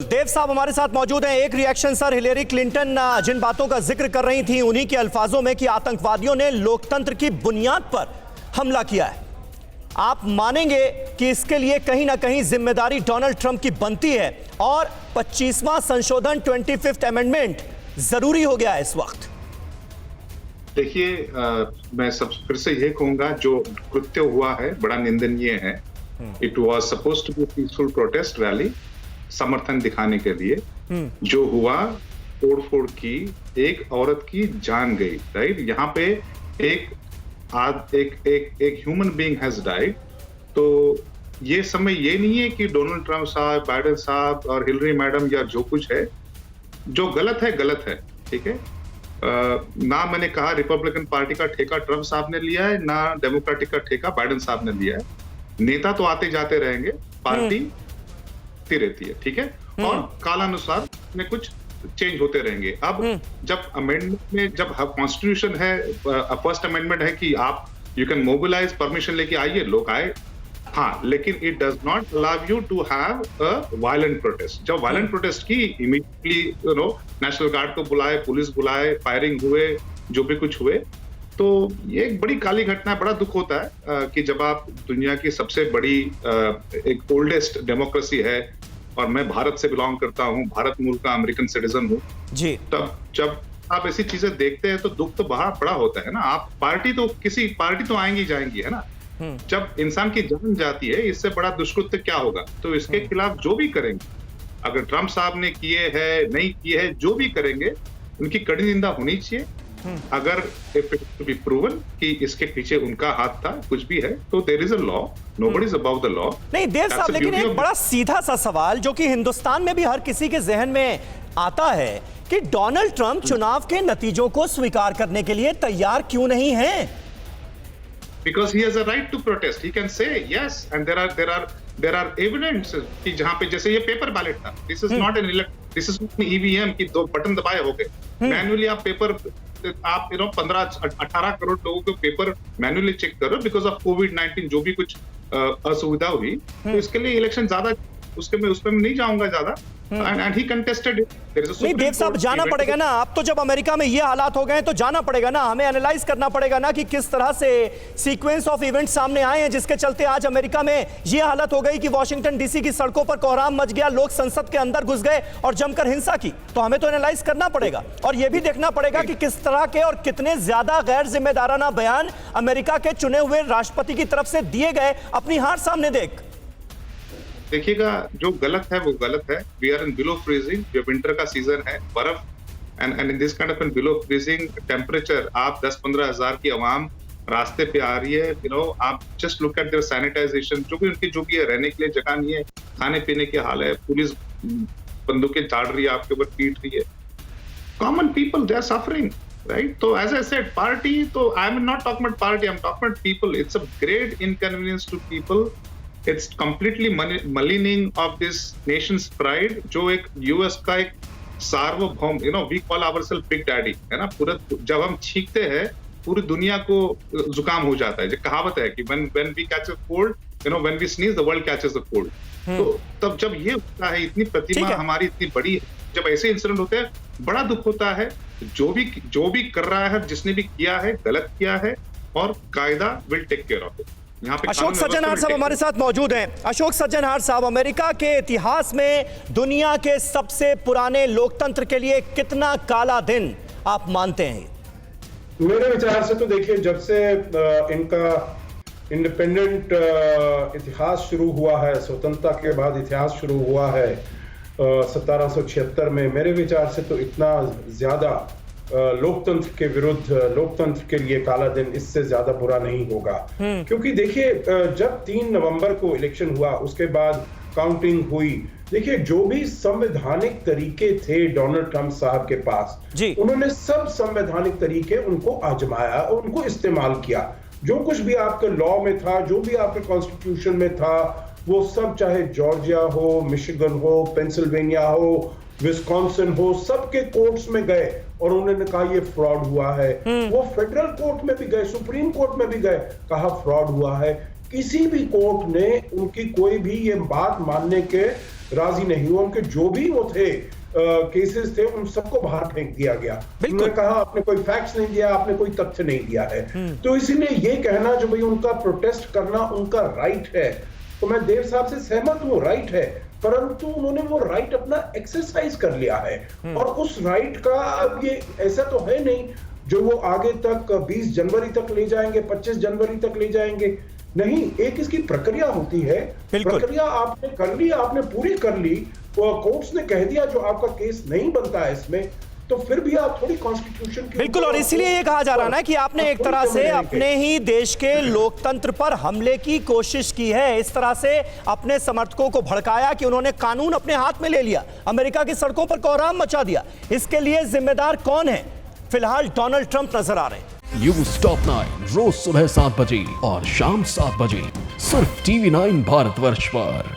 देव साहब हमारे साथ मौजूद हैं। एक रिएक्शन सर, हिलेरी क्लिंटन जिन बातों का जिक्र कर रही थी उन्हीं के अल्फाजों में कि आतंकवादियों ने लोकतंत्र की बुनियाद पर हमला किया है। आप मानेंगे कि इसके लिए कहीं ना कहीं जिम्मेदारी डोनाल्ड ट्रंप की बनती है और 25वां संशोधन 25th अमेंडमेंट जरूरी हो गया है इस वक्त। देखिए, मैं सब फिर से ये कहूंगा, जो कृत्य हुआ है बड़ा निंदनीय है। It was supposed to be peaceful protest rally, समर्थन दिखाने के लिए। जो हुआ, तोड़फोड़ की, एक औरत की जान गई। राइट, यहाँ पे एक ह्यूमन बीइंग हैज डाइड। तो ये समय ये नहीं है कि डोनाल्ड ट्रंप साहब, बाइडेन साहब और हिलरी मैडम या जो कुछ है, जो गलत है गलत है। ठीक है, ना मैंने कहा रिपब्लिकन पार्टी का ठेका ट्रंप साहब ने लिया है, ना डेमोक्रेटिक का ठेका बाइडेन साहब ने लिया है। नेता तो आते जाते रहेंगे, पार्टी रहती है। ठीक है, और कालानुसार में कुछ चेंज होते रहेंगे। अब जब अमेंडमेंट में, जब कॉन्स्टिट्यूशन है, फर्स्ट अमेंडमेंट है कि आप यू कैन मोबिलाइज, परमिशन लेके आइए, लोग आए। हाँ, लेकिन it does not allow you to have a violent protest. जब वायलेंट प्रोटेस्ट की, इमीडिएटली नेशनल गार्ड को बुलाए, पुलिस बुलाए, फायरिंग हुए, जो भी कुछ हुए। तो ये एक बड़ी काली घटना है। बड़ा दुख होता है कि जब आप दुनिया की सबसे बड़ी एक ओल्डेस्ट डेमोक्रेसी है, और मैं भारत से बिलोंग करता हूँ, भारत मूल का अमेरिकन सिटीजन हूँ जी, तब जब आप ऐसी चीजें देखते हैं तो दुख तो बड़ा होता है ना। आप किसी पार्टी तो आएंगी जाएंगी, है ना। जब इंसान की जान जाती है, इससे बड़ा दुष्कृत्य क्या होगा। तो इसके खिलाफ जो भी करेंगे, अगर ट्रंप साहब ने किए हैं, नहीं किए हैं, जो भी करेंगे, उनकी कड़ी निंदा होनी चाहिए। अगर if it to be proven कि इसके पीछे उनका हाथ था, कुछ भी है, तो there is a law, nobody is about the law. नहीं देव साहब, लेकिन एक बड़ा सीधा सा सवाल जो कि हिंदुस्तान में भी हर किसी के जहन में आता है कि डोनाल्ड ट्रंप चुनाव के नतीजों को स्वीकार करने के लिए तैयार क्यों नहीं है? Because he has a right to protest. He can say yes, and there are evidence कि जहां पे, जैसे ये पेपर बैलेट था, this is not an EVM की 2 बटन दबाए हो गए। मैन्युअली आप पेपर, आप 15-18 करोड़ लोगों के पेपर मैन्युअली चेक करो बिकॉज ऑफ कोविड-19, जो भी कुछ असुविधा हुई। तो इसके लिए इलेक्शन ज्यादा, उसमें नहीं जाऊंगा ज्यादा। And he contested it. नहीं देव साहब, जाना पड़ेगा ना। अब तो जब अमेरिका में ये हालात हो गए तो जाना पड़ेगा ना, हमें एनालाइज करना पड़ेगा ना कि किस तरह से सीक्वेंस ऑफ इवेंट सामने आए हैं जिसके चलते आज अमेरिका में ये हालत हो गई कि वॉशिंगटन डीसी की सड़कों पर कोहराम मच गया, लोग संसद के अंदर घुस गए और जमकर हिंसा की। तो हमें तो एनालाइज करना पड़ेगा और यह भी देखना पड़ेगा कि किस तरह के और कितने ज्यादा गैर जिम्मेदाराना बयान अमेरिका के चुने हुए राष्ट्रपति की तरफ से दिए गए, अपनी हार सामने देख। देखिएगा, जो गलत है वो गलत है। We are in below freezing, जो विंटर का सीजन है, बर्फ, and in this kind of in below freezing temperature, आप 10-15 हजार की आवाम रास्ते पे आ रही है। आप just look at there sanitisation, जो भी है, रहने के लिए जगह नहीं है, खाने पीने के हाल है, पुलिस बंदूकें झाड़ रही है, आपके ऊपर पीट रही है। Common people, they are suffering, right. तो एज आई सेड, पार्टी, तो I am not talking about party, I am talking about people. It's a great inconvenience to people. It's completely maligning of this nation's pride, जो एक US का एक सार्वभौम, we call ourselves big daddy, है ना। पूरा जब हम छींकते हैं, पूरी दुनिया को जुकाम हो जाता है। जो कहावत है कि when we catch a cold, when we sneeze, the world catches the cold। तो तब जब ये होता है, इतनी प्रतिमा हमारी इतनी बड़ी है, जब ऐसे इंसिडेंट होते हैं, बड़ा दुख होता है। जो भी कर रहा है, जिसने भी किया है, गलत किया है, और Qaeda will take care of it. Ashok Sajjanhar साहब हमारे साथ मौजूद हैं। अशोक सज्जनहार साहब, अमेरिका के इतिहास में दुनिया के सबसे पुराने लोकतंत्र के लिए कितना काला दिन आप मानते हैं? मेरे विचार से तो देखिए, जब से इनका इंडिपेंडेंट इतिहास शुरू हुआ है, स्वतंत्रता के बाद इतिहास शुरू हुआ है 1776 में, मेरे विचार से तो इतना ज्यादा लोकतंत्र के विरुद्ध, लोकतंत्र के लिए काला दिन इससे ज्यादा बुरा नहीं होगा। क्योंकि देखिए, जब 3 नवंबर को इलेक्शन हुआ, उसके बाद काउंटिंग हुई, देखिए जो भी संवैधानिक तरीके थे डोनाल्ड ट्रंप साहब के पास, उन्होंने सब संवैधानिक तरीके उनको आजमाया और उनको इस्तेमाल किया। जो कुछ भी आपके लॉ में था, जो भी आपके कॉन्स्टिट्यूशन में था, वो सब, चाहे जॉर्जिया हो, मिशिगन हो, पेंसिल्वेनिया हो, विस्कॉन्सिन हो, सबके कोर्ट्स में गए और उन्होंने कहा ये फ्रॉड हुआ है। वो फेडरल कोर्ट में भी गए, सुप्रीम कोर्ट में भी गए, कहा फ्रॉड हुआ है। किसी भी कोर्ट ने उनकी कोई भी ये बात मानने के राजी नहीं हुआ। उनके जो भी वो थे केसेस थे उन सबको बाहर फेंक दिया गया। उन्होंने कहा आपने कोई फैक्ट्स नहीं दिया, आपने कोई तथ्य नहीं दिया है। तो इसीलिए ये कहना जो भाई उनका प्रोटेस्ट करना उनका राइट है, तो मैं देव साहब से सहमत हूँ, राइट है, परंतु उन्होंने वो राइट अपना एक्सरसाइज कर लिया है। और उस राइट का अब ये ऐसा तो है नहीं जो वो आगे तक 20 जनवरी तक ले जाएंगे, 25 जनवरी तक ले जाएंगे, नहीं। एक इसकी प्रक्रिया होती है, प्रक्रिया आपने कर ली, आपने पूरी कर ली, कोर्ट्स ने कह दिया जो आपका केस नहीं बनता है इसमें, तो फिर भी आप थोड़ी कॉन्स्टिट्यूशन की बिल्कुल। और इसलिए ये कहा जा रहा है ना कि आपने एक तरह से अपने ही देश के लोकतंत्र पर हमले की कोशिश की है, इस तरह से अपने समर्थकों को भड़काया कि उन्होंने कानून अपने हाथ में ले लिया, अमेरिका की सड़कों पर कोहराम मचा दिया। इसके लिए जिम्मेदार कौन है? फिलहाल डोनाल्ड ट्रंप नजर आ रहे हैं। न्यूज़ टॉप 9 रोज सुबह 7 बजे और शाम 7 बजे सिर्फ TV9 भारतवर्ष पर।